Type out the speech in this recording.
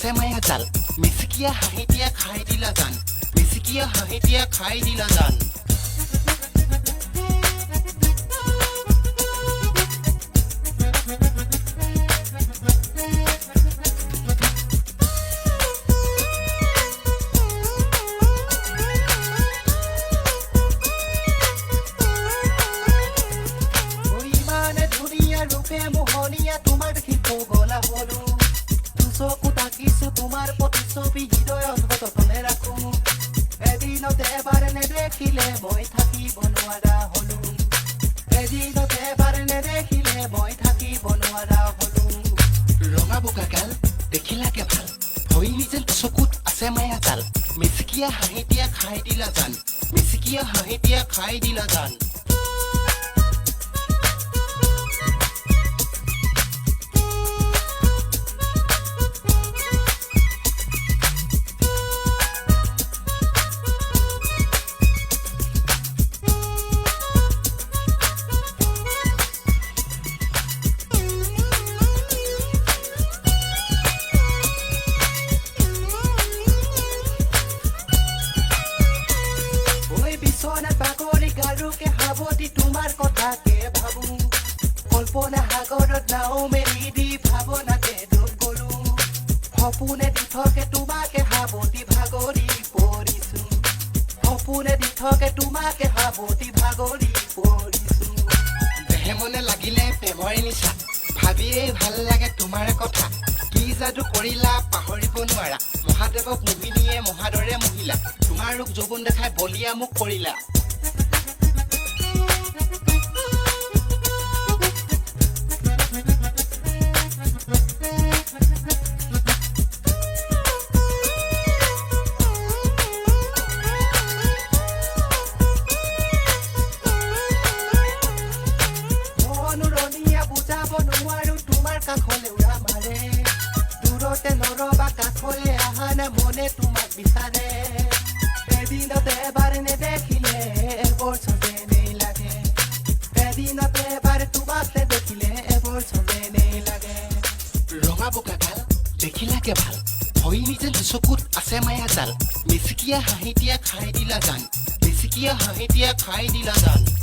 আছে মায়া জাল মিচিকিয়া হাঁহিতিয়া খাই দিলা জান মিচিকিয়া হাঁহিতিয়া খাই দিলা জান রূপে মোহনীয়া তোমাৰ দেখি পগলা হলো চকু তাকিছো তোমাৰ প্ৰতিচ্ছবি হৃদয়ত সততনে ৰাখো এদিনতে এবাৰ নেদেখিলে মই থাকিব নোৱাৰা হলো এদিনতে এবাৰ নেদেখিলে মই থাকিব নোৱাৰা হলো ৰঙা বোকা গাল দেখিলাকে ভাল ভৈলি যেন চকুত আছে মায়া জাল মিচিকিয়া হাঁহিতিয়া খাই দিলা জান মিচিকিয়া হাঁহিতিয়া খাই দিলা জান তোমাৰ কথাকে ভাবো কল্পনা সাগৰত নাও মেলি দি ভাৱনাতে ডুব গলো সপোনে দি থাকে তোমাকে সাৱতি ভাগৰি পৰিছো সপোনে দি থাকে তোমাকে সাৱতি ভাগৰি পৰিছো দেহে মনে লাগিলে প্ৰেমৰ নিচা ভাবিয়েই ভাল লাগে তোমাৰ কথা কি যাদু কৰিলা পাহৰিব নোৱাৰা মহাদেৱক মোহিনীয়ে মহাদৰে মহিলা তোমাৰ ৰূপ যৌৱন দেখাই বলিয়া মোক কৰিলা নৰবা কাষলে আহানে মনে তোমাক বিচাৰে এদিনতে এবাৰ নেদেখিলে এবৰ চবেই লাগে এদিনতে এবাৰ তোমাক নেদেখিলে এবৰ চবেই লাগে ৰঙা বোকা গাল দেখিলাকে ভাল ভৈলি যেন চকুত আছে মায়া জাল মিচিকিয়া হাঁহিতিয়া খাই দিলা জান মিচিকিয়া হাঁহিতিয়া খাই দিলা জান